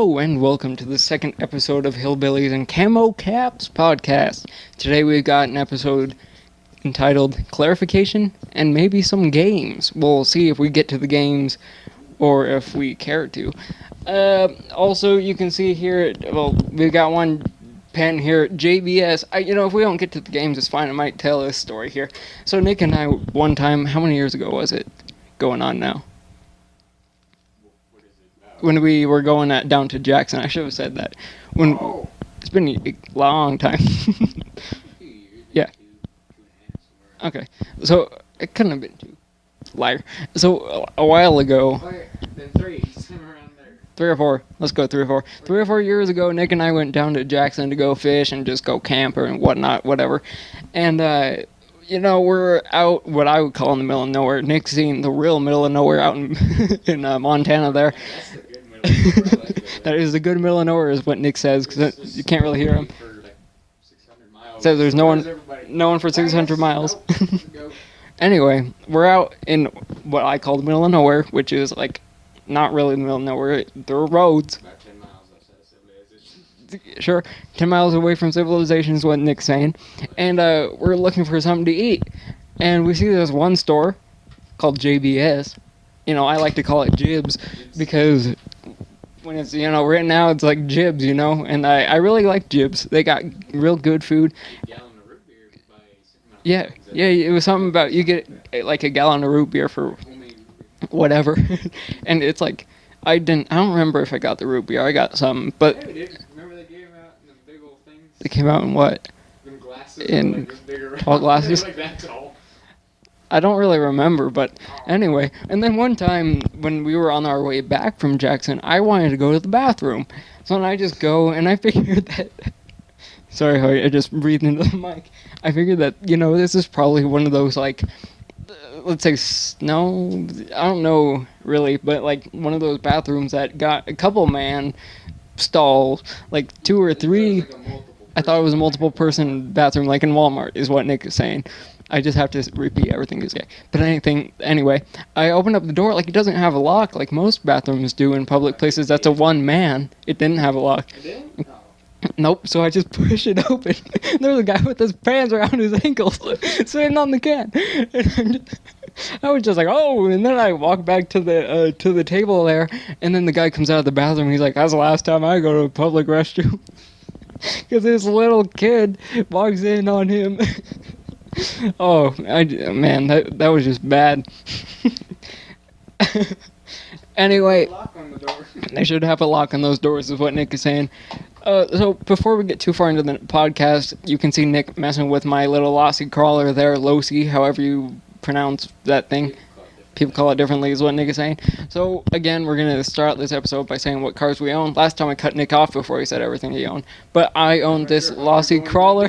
Hello and welcome to the second episode of Hillbillies and Camo Caps podcast. Today we've got an episode entitled Clarification and maybe some games. We'll see if we get to the games or if we care to. Also, you can see here, we've got one pen here, JBS. If we don't get to the games, it's fine. I might tell this story here. So Nick and I, one time, how many years ago was it going on now? When we were going down to Jackson, I should have said that. It's been a long time. Yeah. Okay. So it couldn't have been two. Liar. So a while ago. Then three. Around there. 3 or 4. Let's go 3 or 4. 3 or 4 years ago, Nick and I went down to Jackson to go fish and just go camper and whatnot, whatever. And we're out what I would call in the middle of nowhere. Nick's seen the real middle of nowhere out in Montana there. That is the good middle of nowhere, is what Nick says, because you can't really hear him. Says there's no one for 600 miles. Anyway, we're out in what I call the middle of nowhere, which is like not really the middle of nowhere. There are roads. About 10 miles outside of civilization. Sure, 10 miles away from civilization is what Nick's saying. And we're looking for something to eat. And we see this one store called JBS. I like to call it Jibs because when it's, written out, it's like Jibs, and I really like Jibs. They got real good food. Yeah, it was something about you get like a gallon of root beer for whatever. And it's like, I don't remember if I got the root beer. I got some, but Remember they came out in the big old things? They came out in what? In glasses. In bigger tall glasses? Like that tall. I don't really remember, but anyway. And then one time when we were on our way back from Jackson, I wanted to go to the bathroom. So then I just go, and I figured that... Sorry, I just breathed into the mic. I figured that, this is probably one of those, like... let's say, no, I don't know really, but like one of those bathrooms that got a couple man stalls, like 2 or 3. I thought it was a multiple person bathroom, like in Walmart, is what Nick is saying. I just have to repeat everything is gay. But anyway, I opened up the door, like it doesn't have a lock, like most bathrooms do in public places. That's a one man. It didn't have a lock. It didn't? No. Nope, so I just push it open. There was a guy with his pants around his ankles sitting on the can. And I was just like, oh, and then I walk back to the table there, and then the guy comes out of the bathroom, he's like, that's the last time I go to a public restroom. Because this little kid walks in on him. Oh, man, that was just bad. Anyway, they should have a lock on those doors, is what Nick is saying. So before we get too far into the podcast, you can see Nick messing with my little lossy crawler there, Losi, however you pronounce that thing. People call it differently, is what Nick is saying. So again, we're going to start this episode by saying what cars we own. Last time I cut Nick off before he said everything he owned. But I owned this lossy crawler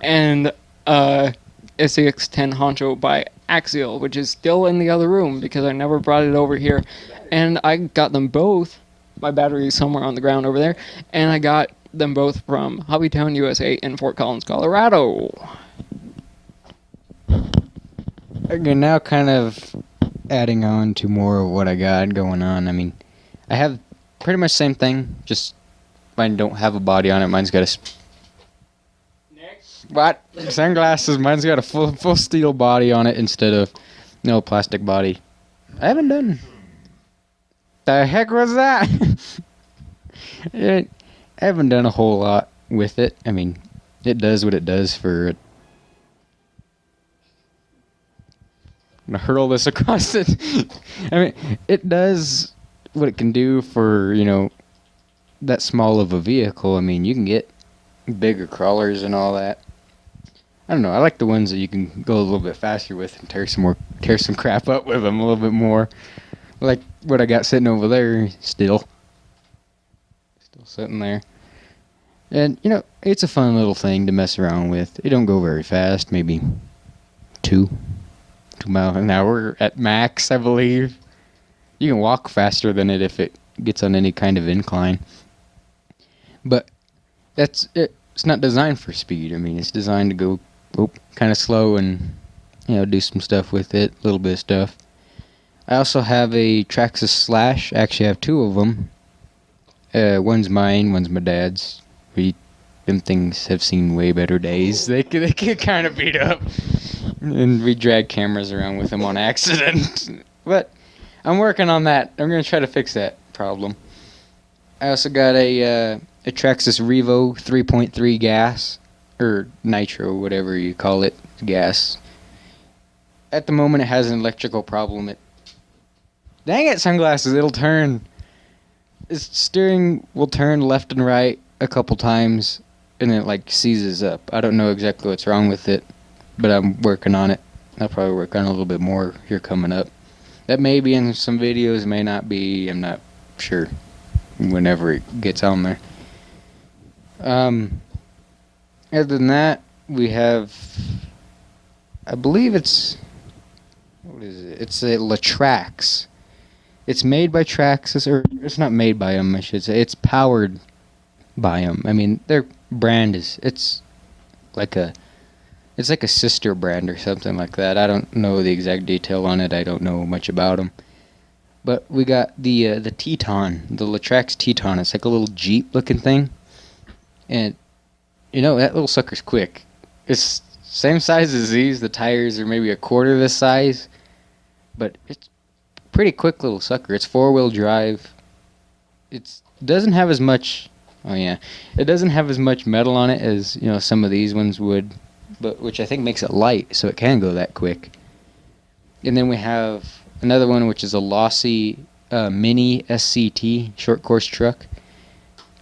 and a CX-10 Honcho by Axial, which is still in the other room because I never brought it over here. And I got them both. My battery is somewhere on the ground over there. And I got them both from Hobbytown, USA in Fort Collins, Colorado. Okay, now kind of adding on to more of what I got going on. I mean, I have pretty much the same thing, just mine don't have a body on it. Mine's got a... What? Sunglasses. Mine's got a full steel body on it instead of no plastic body. I haven't done... The heck was that? I haven't done a whole lot with it. I mean, it does what it does for... I'm gonna hurl this across it. I mean, it does what it can do for, that small of a vehicle. I mean, you can get bigger crawlers and all that. I don't know. I like the ones that you can go a little bit faster with and tear some crap up with them a little bit more. Like what I got sitting over there, still sitting there. And it's a fun little thing to mess around with. It don't go very fast, maybe 2 miles an hour at max, I believe. You can walk faster than it if it gets on any kind of incline. But that's it. It's not designed for speed. I mean, it's designed to go kind of slow and do some stuff with it, a little bit of stuff. I also have a Traxxas Slash. I actually have 2 of them. One's mine, one's my dad's. Them things have seen way better days. They get kind of beat up. And we drag cameras around with them on accident. But I'm working on that. I'm going to try to fix that problem. I also got a Traxxas Revo 3.3 gas. Or nitro, whatever you call it. Gas. At the moment, it has an electrical problem. Dang it, sunglasses. It'll turn. Its steering will turn left and right a couple times. And then it like seizes up. I don't know exactly what's wrong with it, but I'm working on it. I'll probably work on it a little bit more here coming up. That may be in some videos, may not be. I'm not sure. Whenever it gets on there. Other than that, we have. I believe it's. What is it? It's a Traxxas. It's made by Traxxas, or it's not made by them, I should say. It's powered by them. I mean, their brand is it's like a sister brand or something like that. I don't know the exact detail on it. I don't know much about them. But we got the Teton, the Traxxas Teton. It's like a little Jeep looking thing, and that little sucker's quick. It's same size as these. The tires are maybe a quarter this size, but it's pretty quick little sucker. It's 4-wheel drive. It doesn't have as much. Oh yeah, it doesn't have as much metal on it as some of these ones would, but which I think makes it light, so it can go that quick. And then we have another one, which is a Lossy Mini SCT short course truck.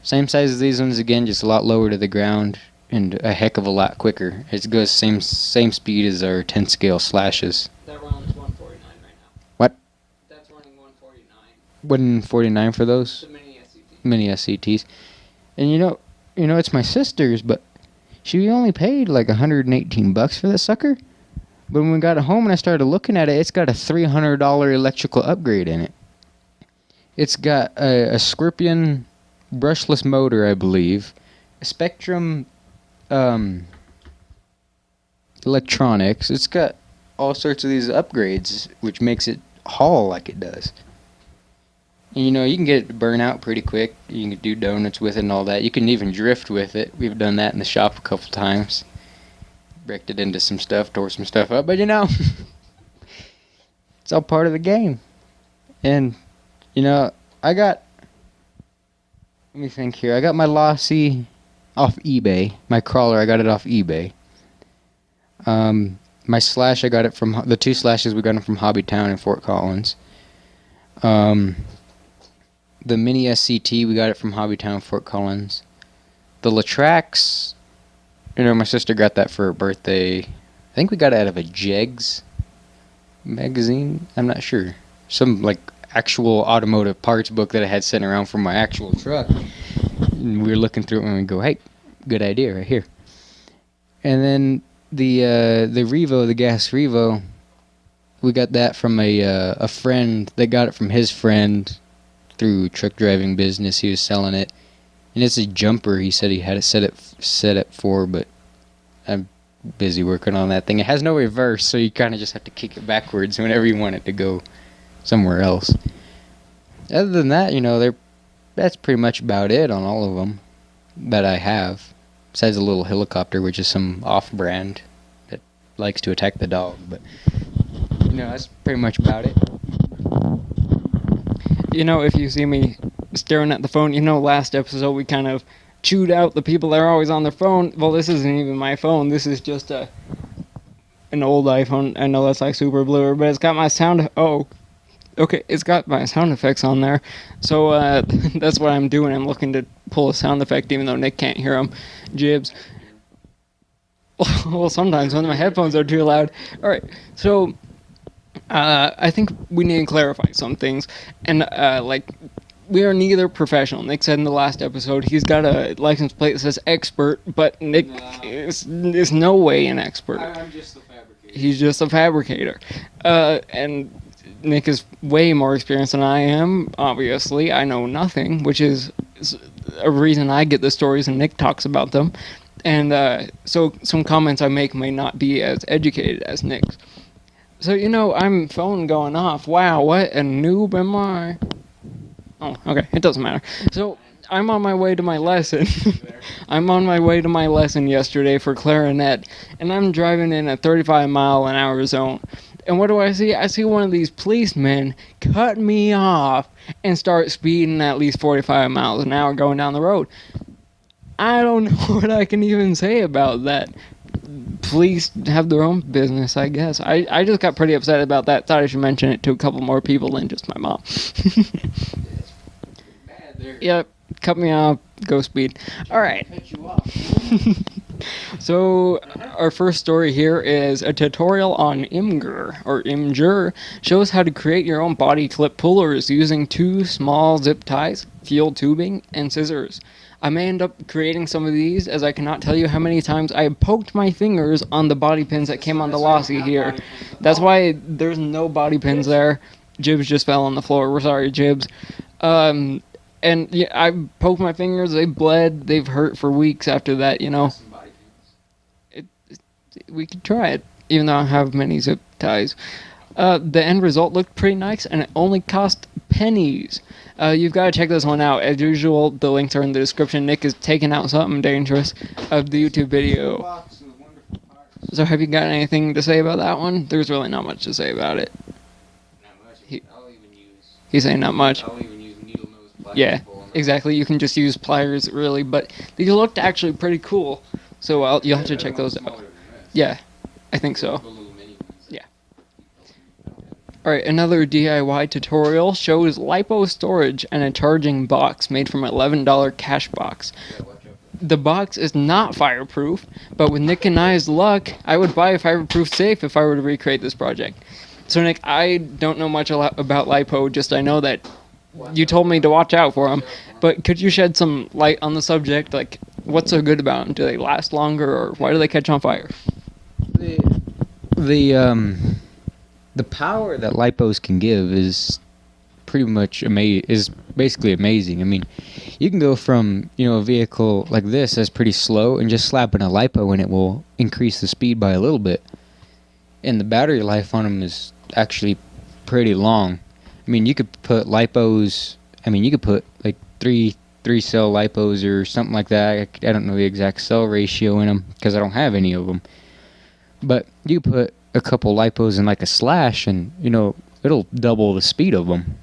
Same size as these ones again, just a lot lower to the ground and a heck of a lot quicker. It goes same speed as our 10 scale slashes. That runs 149 right now. What? That's running 149. 149 for those? The mini SCT. Mini SCTs. And it's my sister's, but she only paid like $118 for this sucker. But when we got it home and I started looking at it, it's got a $300 electrical upgrade in it. It's got a Scorpion brushless motor, I believe, a Spectrum electronics. It's got all sorts of these upgrades, which makes it haul like it does. And, you can get it to burn out pretty quick. You can do donuts with it and all that. You can even drift with it. We've done that in the shop a couple times. Wrecked it into some stuff, tore some stuff up, but it's all part of the game. And, I got, let me think here. I got my Lossy off eBay. My crawler, I got it off eBay. My slash, I got it from, the 2 slashes, we got them from Hobbytown in Fort Collins. The Mini SCT, we got it from Hobbytown, Fort Collins. The Traxxas, my sister got that for her birthday. I think we got it out of a Jegs magazine. I'm not sure. Some, actual automotive parts book that I had sitting around for my actual truck. And we were looking through it and we go, hey, good idea right here. And then the Revo, the gas Revo, we got that from a friend that got it from his friend through truck driving business. He was selling it, and it's a jumper. He said he had it set up for, but I'm busy working on that thing. It has no reverse, so you kind of just have to kick it backwards whenever you want it to go somewhere else. Other than that, that's pretty much about it on all of them that I have. Besides a little helicopter, which is some off-brand that likes to attack the dog, but that's pretty much about it. If you see me staring at the phone, last episode we kind of chewed out the people that are always on their phone. Well, this isn't even my phone. This is just an old iPhone. I know that's super blur, but it's got my sound. Oh, okay, it's got my sound effects on there. So that's what I'm doing. I'm looking to pull a sound effect, even though Nick can't hear them. Jibs. Well, sometimes when my headphones are too loud. All right, so I think we need to clarify some things, and we are neither professional. Nick said in the last episode he's got a license plate that says expert, but Nick is no way an expert. I'm just a fabricator. He's just a fabricator, and Nick is way more experienced than I am. Obviously, I know nothing, which is a reason I get the stories and Nick talks about them. And so some comments I make may not be as educated as Nick's. So, I'm phone going off. Wow, what a noob am I? Oh, okay, it doesn't matter. So, I'm on my way to my lesson. I'm on my way to my lesson yesterday for clarinet, and I'm driving in a 35-mile-an-hour zone. And what do I see? I see one of these policemen cut me off and start speeding at least 45 miles an hour going down the road. I don't know what I can even say about that. Police have their own business, I guess. I just got pretty upset about that. Thought I should mention it to a couple more people than just my mom. Bad there. Yep, cut me off, go speed. All right. Cut you off. So, our first story here is a tutorial on Imgur shows how to create your own body clip pullers using 2 small zip ties, fuel tubing, and scissors. I may end up creating some of these, as I cannot tell you how many times I have poked my fingers on the body pins that came on the Lossy here. That's why there's no body pins there. Jibs just fell on the floor. We're sorry, Jibs. And yeah, I poked my fingers. They bled. They've hurt for weeks after that, you know. We could try it, even though I don't have many zip ties. The end result looked pretty nice, and it only cost pennies. You've got to check this one out. As usual, the links are in the description. Nick is taking out something dangerous of the YouTube video. So have you got anything to say about that one? There's really not much to say about it. Not much. I'll even use. He's saying not much. I'll even use needle nose pliers. Yeah, exactly. You can just use pliers, really. But these looked actually pretty cool. So you'll have to check those out. Yeah, I think so. Yeah. Alright, another DIY tutorial shows LiPO storage and a charging box made from an $11 cash box. The box is not fireproof, but with Nick and I's luck, I would buy a fireproof safe if I were to recreate this project. So Nick, I don't know much about LiPO, just I know that you told me to watch out for them. But could you shed some light on the subject? Like, what's so good about them? Do they last longer, or why do they catch on fire? The power that LiPos can give is pretty much basically amazing. I mean, you can go from, a vehicle like this that's pretty slow and just slap in a LiPo and it will increase the speed by a little bit. And the battery life on them is actually pretty long. I mean, you could put LiPos, you could put like three cell LiPos or something like that. I don't know the exact cell ratio in them because I don't have any of them. But you put a couple LiPos in like a slash and, it'll double the speed of them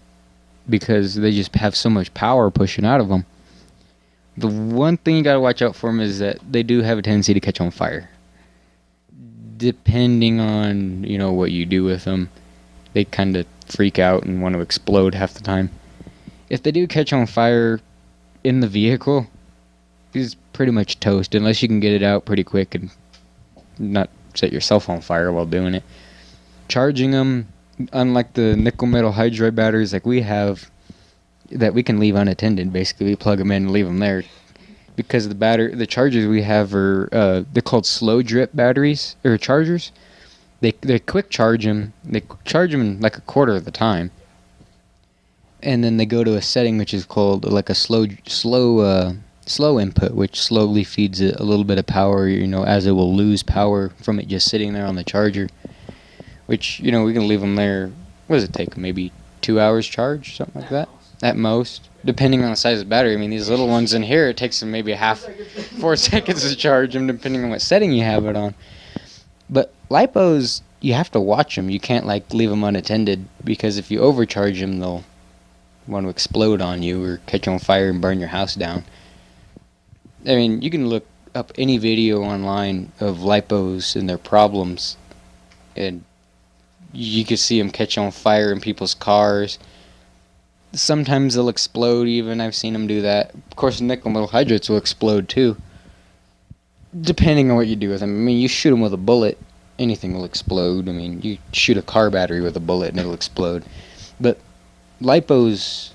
because they just have so much power pushing out of them. The one thing you gotta watch out for them is that they do have a tendency to catch on fire. Depending on, what you do with them, they kind of freak out and want to explode half the time. If they do catch on fire in the vehicle, it's pretty much toast unless you can get it out pretty quick and not set yourself on fire while doing it. Charging them, unlike the nickel metal hydride batteries like we have that we can leave unattended, basically we plug them in and leave them there, because the chargers we have are they're called slow drip batteries or chargers. They quick charge them. They charge them in like a quarter of the time, and then they go to a setting which is called like a slow input, which slowly feeds it a little bit of power, as it will lose power from it just sitting there on the charger. Which, we can leave them there. What does it take? Maybe 2 hours charge, something like that? At most. Depending on the size of the battery. I mean, these little ones in here, it takes them maybe 4 seconds to charge them, depending on what setting you have it on. But LiPos, you have to watch them. You can't, leave them unattended, because if you overcharge them, they'll want to explode on you or catch on fire and burn your house down. I mean, you can look up any video online of LiPos and their problems, and you can see them catch on fire in people's cars. Sometimes they'll explode even. I've seen them do that. Of course, nickel metal hydrides will explode too, depending on what you do with them. I mean, you shoot them with a bullet, anything will explode. I mean, you shoot a car battery with a bullet and it'll explode. But LiPos,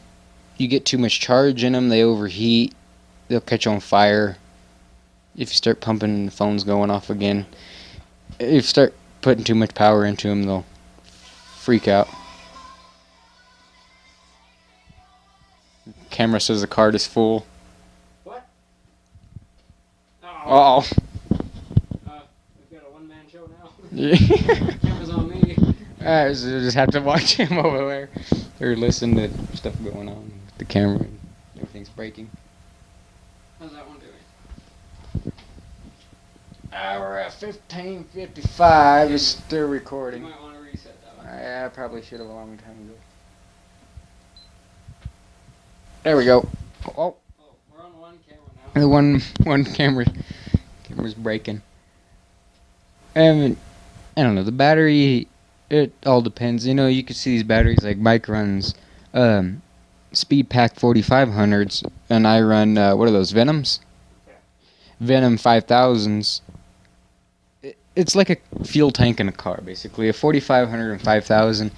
you get too much charge in them, they overheat, they'll catch on fire. If you start pumping, the phone's going off again. If you start putting too much power into them, they'll freak out. Camera says the card is full. What? Uh-oh. We've got a one-man show now. Yeah. Camera's on me. Alright, so you just have to watch him over there. Or listen to stuff going on with the camera and everything's breaking. How's that one doing? We're at 15:55. It's still You recording. might want to reset that one. I probably should have a long time ago. There we go. Oh, Oh, we're on one camera now. the one camera's breaking. I don't know. The battery, it all depends. You know, you can see these batteries like Mike runs Speed Pack 4500s, and I run what are those, Venoms? Yeah. Venom 5000s. It's like a fuel tank in a car, basically. A 4500 and 5000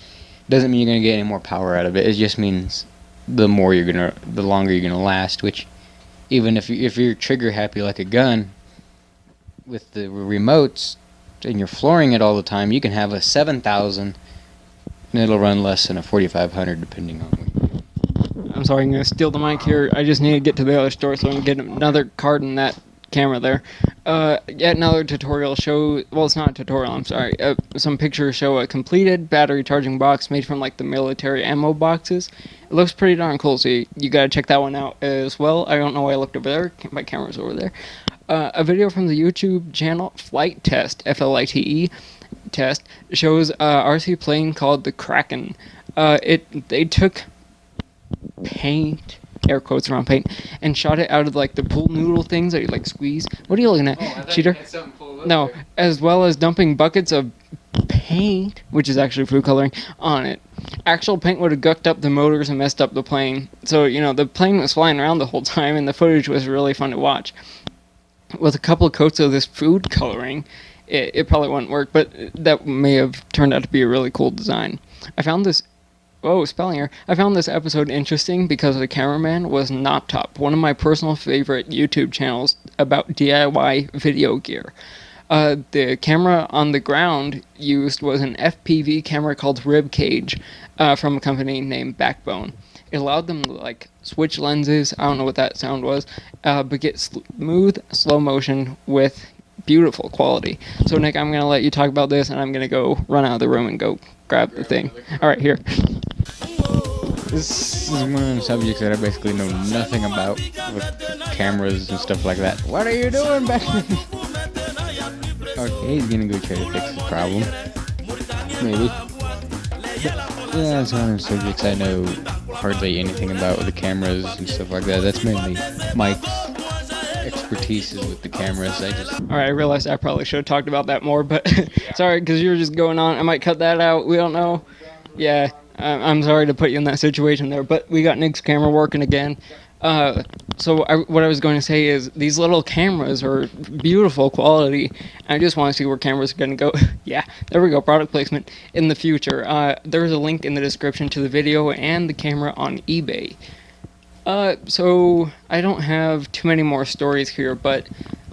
doesn't mean you're gonna get any more power out of it. It just means the longer you're gonna last. Which, even if you're trigger happy like a gun, with the remotes, and you're flooring it all the time, you can have a 7000, and it'll run less than a 4500, depending on what you do. I'm sorry, I'm going to steal the mic here. I just need to get to the other store so I can get another card in that camera there. Yet another tutorial show, well, it's not a tutorial, I'm sorry. Some pictures show a completed battery charging box made from like the military ammo boxes. It looks pretty darn cool, so you gotta check that one out as well. I don't know why I looked over there, my camera's over there. A video from the YouTube channel Flight Test, FLITE test, shows RC plane called the Kraken. They took paint, air quotes around paint, and shot it out of like the pool noodle things that you like squeeze. What are you looking at, cheater? No, as well as dumping buckets of paint, which is actually food coloring, on it. Actual paint would have gucked up the motors and messed up the plane. So, you know, the plane was flying around the whole time, and the footage was really fun to watch. With a couple of coats of this food coloring, it probably wouldn't work, but that may have turned out to be a really cool design. I found this episode interesting because the cameraman was NopTop, one of my personal favorite YouTube channels about DIY video gear. The camera on the ground used was an FPV camera called Rib Cage from a company named Backbone. It allowed them to like switch lenses, I don't know what that sound was, but get smooth slow motion with beautiful quality. So Nick, I'm going to let you talk about this, and I'm going to go run out of the room and go grab the thing. Alright, here. This is one of the subjects that I basically know nothing about, with cameras and stuff like that. What are you doing back there? Okay, he's gonna go try to fix the problem. Maybe. But, yeah, it's one of the subjects I know hardly anything about with the cameras and stuff like that. That's mainly Mike's expertise is with the cameras. Alright, I realized I probably should have talked about that more, but sorry, because you were just going on. I might cut that out. We don't know. Yeah, I'm sorry to put you in that situation there, but we got Nick's camera working again. What I was going to say is these little cameras are beautiful quality. I just want to see where cameras are going to go. Yeah, there we go, product placement in the future. There's a link in the description to the video and the camera on eBay. So I don't have too many more stories here, but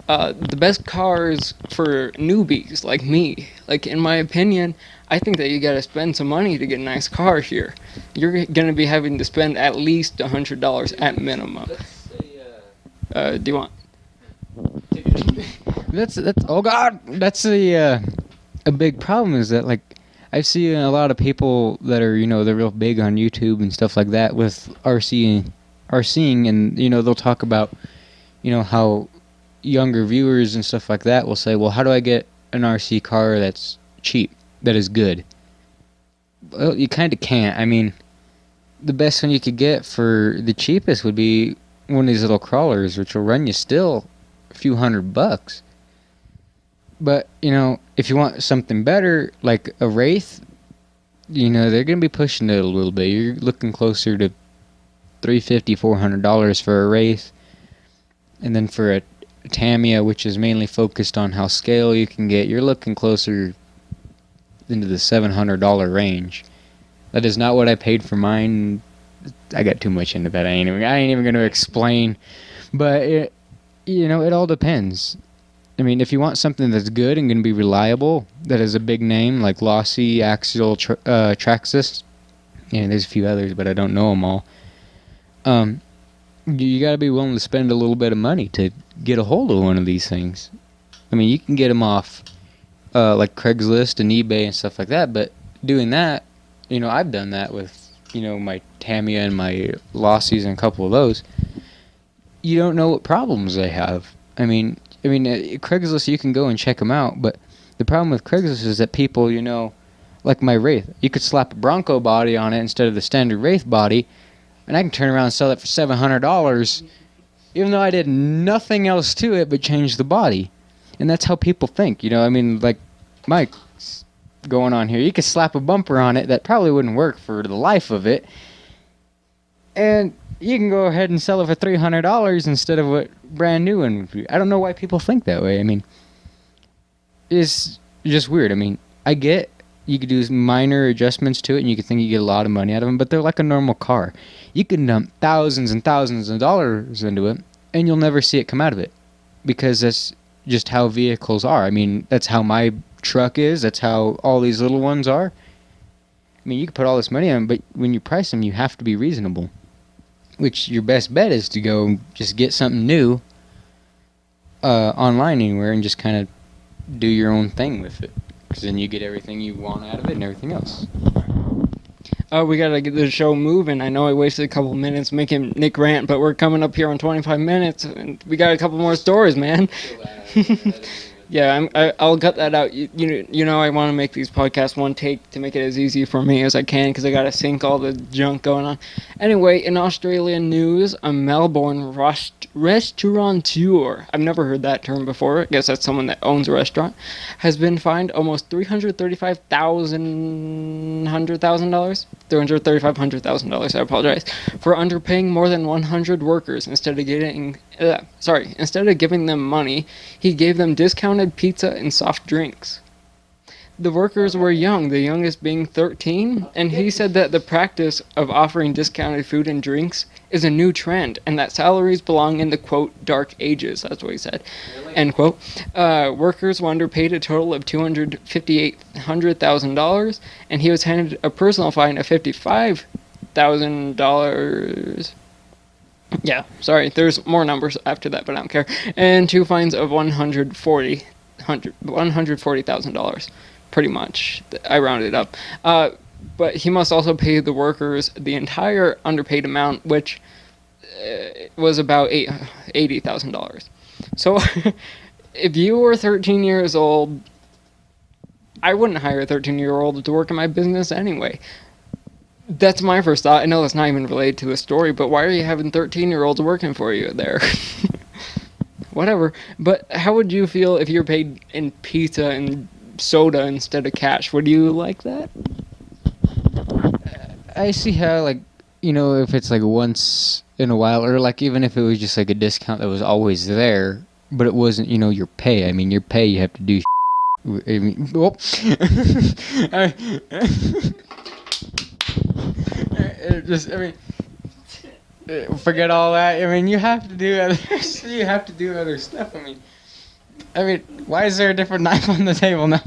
the best cars for newbies like me, like in my opinion, I think that you gotta spend some money to get a nice car here. You're gonna be having to spend at least $100 at minimum. Do you want? That's oh god, that's a big problem. Is that like I've seen a lot of people that are they're real big on YouTube and stuff like that with RCing, and they'll talk about how younger viewers and stuff like that will say, well, how do I get an RC car that's cheap, that is good? Well, you kind of can't. I mean, the best one you could get for the cheapest would be one of these little crawlers, which will run you still a few $100. But if you want something better, like a Wraith, they're gonna be pushing it a little bit. You're looking closer to $350, $400 for a Wraith, and then for a Tamiya, which is mainly focused on how scale you can get, you're looking closer into the $700 range. That is not what I paid for mine. I got too much into that. I ain't even going to explain. But it all depends. I mean, if you want something that's good and going to be reliable, that has a big name like Lossy, Axial, Traxxas, there's a few others, but I don't know them all. You got to be willing to spend a little bit of money to get a hold of one of these things. I mean, you can get them off like Craigslist and eBay and stuff like that, but doing that, I've done that with my Tamiya and my Lossies and a couple of those. you don't know what problems they have. I mean, Craigslist, you can go and check them out, but the problem with Craigslist is that people, like my Wraith, you could slap a Bronco body on it instead of the standard Wraith body, and I can turn around and sell it for $700, even though I did nothing else to it but change the body. And that's how people think, like Mike's going on here. You could slap a bumper on it that probably wouldn't work for the life of it, and you can go ahead and sell it for $300 instead of what brand new one would be. I don't know why people think that way. I mean, it's just weird. I mean, I get you could do minor adjustments to it and you could think you get a lot of money out of them, but they're like a normal car. You can dump thousands and thousands of dollars into it and you'll never see it come out of it, because that's just how vehicles are. I mean, that's how my truck is. That's how all these little ones are. I mean, you can put all this money on them, but when you price them, you have to be reasonable. Which your best bet is to go just get something new online anywhere and just kind of do your own thing with it. Because then you get everything you want out of it and everything else. We gotta get the show moving. I know I wasted a couple minutes making Nick rant, but we're coming up here on 25 minutes, and we got a couple more stories, man. Yeah, I'll cut that out. I want to make these podcasts one take to make it as easy for me as I can, because I got to sync all the junk going on. Anyway, in Australian news, a Melbourne restaurateur, I've never heard that term before, I guess that's someone that owns a restaurant, has been fined almost $335,000, I apologize, for underpaying more than 100 workers. Instead of giving them money, he gave them discounted pizza and soft drinks. The workers were young, the youngest being 13, and he said that the practice of offering discounted food and drinks is a new trend, and that salaries belong in the, quote, dark ages. That's what he said, end quote. Workers were underpaid a total of $258,000, and he was handed a personal fine of $55,000. Yeah, sorry, there's more numbers after that, but I don't care. And 2 fines of $140,000, pretty much. I rounded up. But he must also pay the workers the entire underpaid amount, which was about $80,000. So, if you were 13 years old, I wouldn't hire a 13-year-old to work in my business anyway. That's my first thought. I know that's not even related to the story, but why are you having 13-year-olds working for you there? Whatever. But how would you feel if you're paid in pizza and soda instead of cash? Would you like that? I see how, if it's once in a while, or even if it was just a discount that was always there, but it wasn't, your pay. I mean, your pay, you have to do I mean, well, forget all that. I mean, you have to do other stuff. I mean, why is there a different knife on the table now?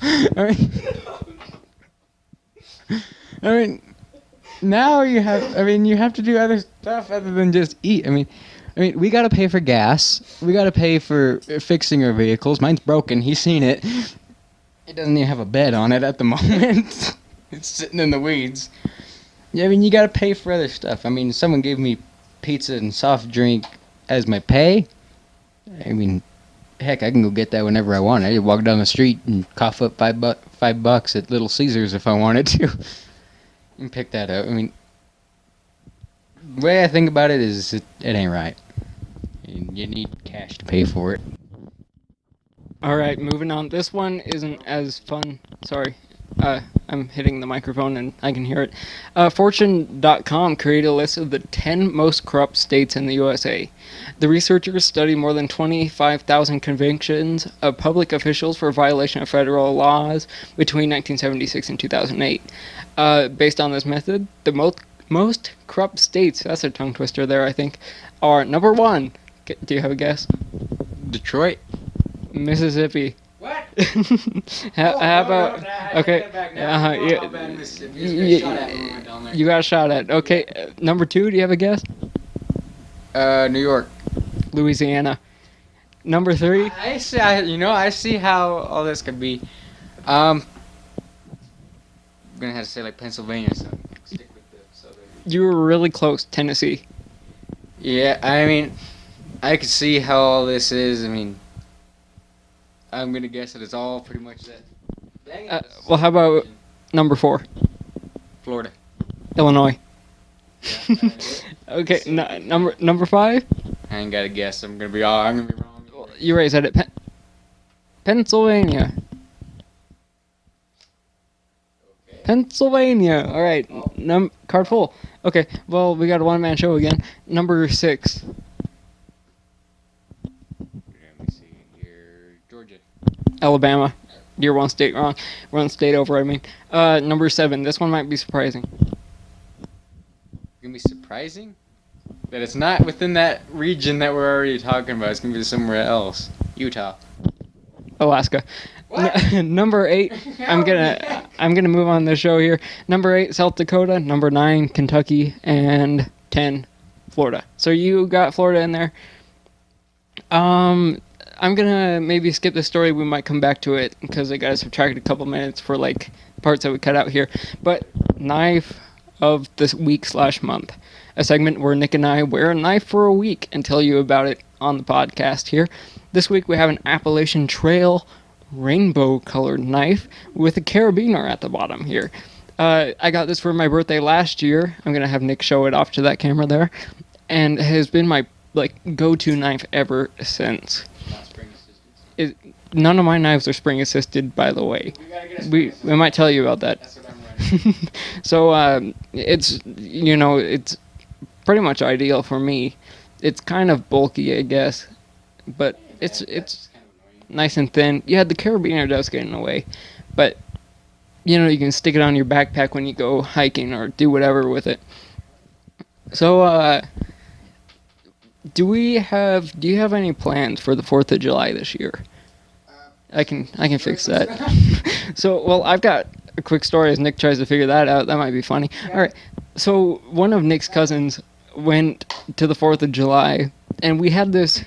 Now you have to do other stuff other than just eat. I mean, we gotta pay for gas. We gotta pay for fixing our vehicles. Mine's broken. He's seen it. It doesn't even have a bed on it at the moment. It's sitting in the weeds. Yeah, you gotta pay for other stuff. Someone gave me pizza and soft drink as my pay. Heck, I can go get that whenever I want. I just walk down the street and cough up $5 at Little Caesars if I wanted to. And pick that up. The way I think about it is it ain't right. You need cash to pay for it. Alright, moving on. This one isn't as fun. Sorry. I'm hitting the microphone and I can hear it. Fortune.com created a list of the 10 most corrupt states in the USA. The researchers studied more than 25,000 convictions of public officials for violation of federal laws between 1976 and 2008. Based on this method, the most corrupt states, that's a tongue twister there, I think, are number 1. Do you have a guess? Detroit. Mississippi. What? How about... Okay. You got a shot at. Okay. Number 2, do you have a guess? New York. Louisiana. Number 3? I see how all this could be. I'm gonna have to say Pennsylvania, so stick with the southern. You were really close. Tennessee. Yeah, I can see how all this is. I mean, I'm gonna guess that it's all pretty much that. Dang it. Well, how about number 4? Florida? Illinois. Yeah, that's it. Okay, number 5? I ain't got to guess. I'm gonna be wrong. You already said it. Pennsylvania. Okay. Pennsylvania. All right. Card full. Okay. Well, we got a one-man show again. Number 6. Let me see here. Georgia. Alabama. You're one state wrong. One state over, I mean. Number 7. This one might be surprising. Gonna be surprising that it's not within that region that we're already talking about. It's gonna be somewhere else. Utah. Alaska. What? Number 8. I'm gonna move on the show here. Number 8, South Dakota. Number 9, Kentucky, and 10, Florida. So you got Florida in there. I'm gonna maybe skip this story. We might come back to it because I gotta subtract a couple minutes for like parts that we cut out here. But knife of this week/month, a segment where Nick and I wear a knife for a week and tell you about it on the podcast here. This week we have an Appalachian Trail rainbow colored knife with a carabiner at the bottom here. I got this for my birthday last year. I'm gonna have Nick show it off to that camera there, and it has been my go-to knife ever since. Not spring assistance. None of my knives are spring assisted, by the way. We gotta get a spring assistance. We might tell you about that. That's what I'm running. So it's it's pretty much ideal for me. It's kind of bulky, I guess, but it's That's kind of annoying. nice and thin. Yeah, the carabiner does get in the way, but you can stick it on your backpack when you go hiking or do whatever with it. So do you have any plans for the 4th of July this year? I can fix that. So, well, I've got a quick story as Nick tries to figure that out. That might be funny. Yeah. All right. So, one of Nick's cousins went to the 4th of July, and we had this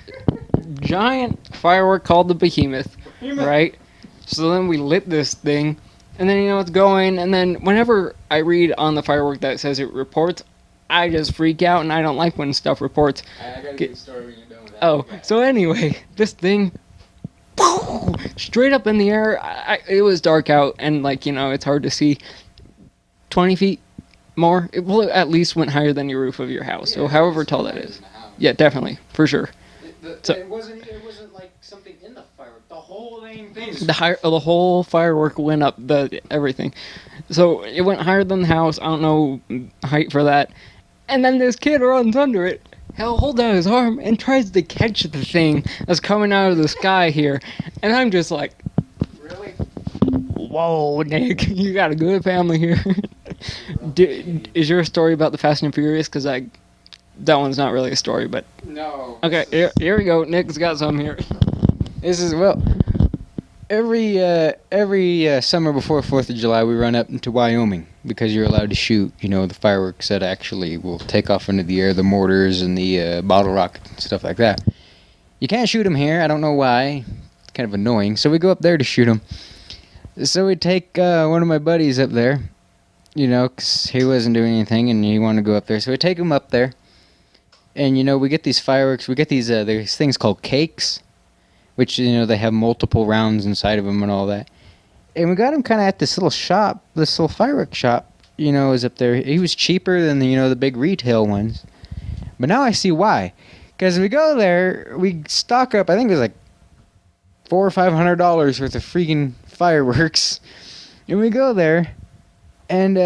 giant firework called the Behemoth, right? So then we lit this thing, and then it's going, and then whenever I read on the firework that says it reports, I just freak out, and I don't like when stuff reports. I got a good story when you're done with that. Oh, so anyway, this thing, straight up in the air. It was dark out, and it's hard to see. 20 feet more. It at least went higher than your roof of your house. So however tall that is. Yeah, definitely, for sure. So- It wasn't like something in the firework. The whole dang thing. The whole firework went up everything. So it went higher than the house. I don't know height for that. And then this kid runs under it. Hell, holds out his arm and tries to catch the thing that's coming out of the sky here. And I'm just like, Really? whoa, Nick, you got a good family here. Is your story about the Fast and Furious? Because that one's not really a story, but... No. Okay, here we go. Nick's got some here. This is every summer before 4th of July we run up into Wyoming because you're allowed to shoot, the fireworks that actually will take off into the air, the mortars and the bottle rockets and stuff like that. You can't shoot them here. I don't know why. It's kind of annoying. So we go up there to shoot them. So we take one of my buddies up there, because he wasn't doing anything and he wanted to go up there. So we take him up there. And, we get these fireworks. We get these there's things called cakes, which, they have multiple rounds inside of them and all that. And we got him kind of at this little shop, this little fireworks shop, is up there. He was cheaper than, the big retail ones. But now I see why. Because we go there, we stock up, I think it was like $400 or $500 worth of freaking fireworks. And we go there, and,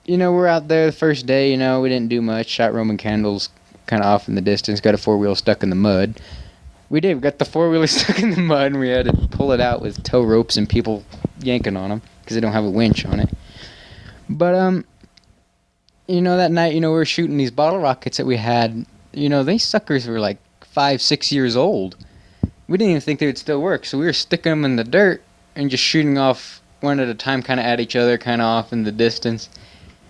we're out there the first day, we didn't do much. Shot Roman candles kind of off in the distance, got a 4-wheel stuck in the mud. We did. We got the 4-wheeler stuck in the mud, and we had to pull it out with tow ropes and people yanking on them because they don't have a winch on it. But, that night, we were shooting these bottle rockets that we had. These suckers were like 5-6 years old. We didn't even think they would still work, so we were sticking them in the dirt and just shooting off one at a time, kind of at each other, kind of off in the distance.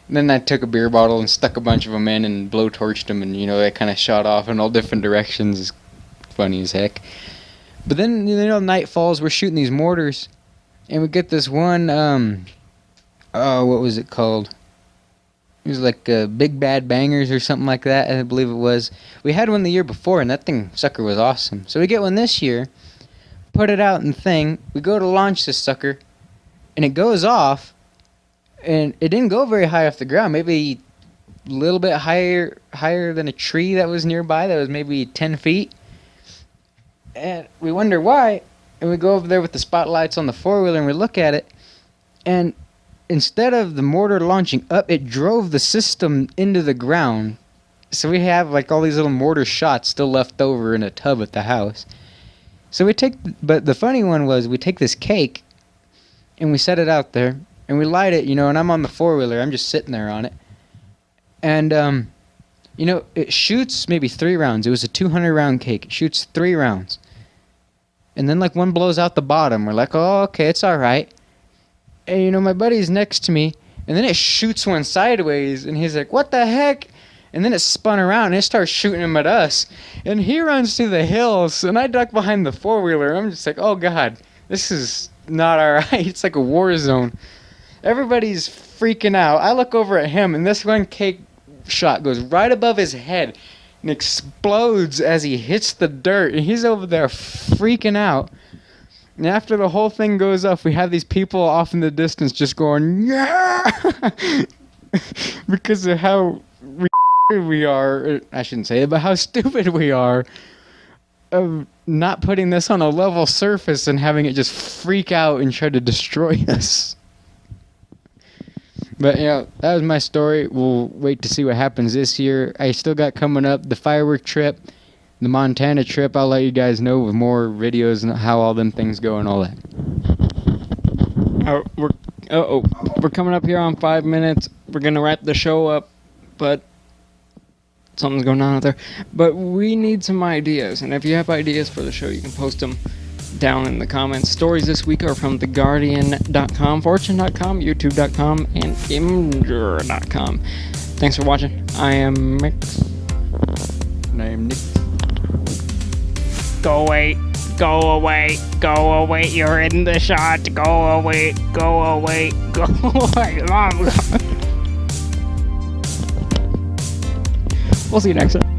And then I took a beer bottle and stuck a bunch of them in and blowtorched them, and, they kind of shot off in all different directions. Funny as heck. But then, night falls, we're shooting these mortars, and we get this one, what was it called? It was like Big Bad Bangers or something like that, I believe it was. We had one the year before, and that sucker was awesome. So we get one this year, put it out in the thing. We go to launch this sucker, and it goes off, and it didn't go very high off the ground. Maybe a little bit higher than a tree that was nearby. That was maybe 10 feet. And we wonder why. And we go over there with the spotlights on the four-wheeler, and we look at it, and instead of the mortar launching up, it drove the system into the ground. So we have like all these little mortar shots still left over in a tub at the house. So but the funny one was we take this cake and we set it out there and we light it, and I'm on the four-wheeler. I'm just sitting there on it. And, it shoots maybe 3 rounds. It was a 200-round cake. It shoots 3 rounds. And then like one blows out the bottom. We're like, oh, okay, it's all right. And, my buddy's next to me, and then it shoots one sideways, and he's like, what the heck? And then it spun around, and it starts shooting him at us. And he runs through the hills, and I duck behind the four-wheeler. I'm just like, oh, God, this is not all right. It's like a war zone. Everybody's freaking out. I look over at him, and this one cake shot goes right above his head and explodes as he hits the dirt, and he's over there freaking out. And after the whole thing goes off, we have these people off in the distance just going, yeah! Because of how we are. I shouldn't say it, but how stupid we are of not putting this on a level surface and having it just freak out and try to destroy us. But, that was my story. We'll wait to see what happens this year. I still got coming up the firework trip. The Montana trip, I'll let you guys know with more videos and how all them things go and all that. We're coming up here on 5 minutes. We're gonna wrap the show up, but something's going on out there. But we need some ideas, and if you have ideas for the show, you can post them down in the comments. Stories this week are from theguardian.com, fortune.com, youtube.com, and imgur.com. Thanks for watching. I am Mix. And I am Nick. Go away, go away, go away, you're in the shot, go away, go away, go away, Mom. We'll see you next time.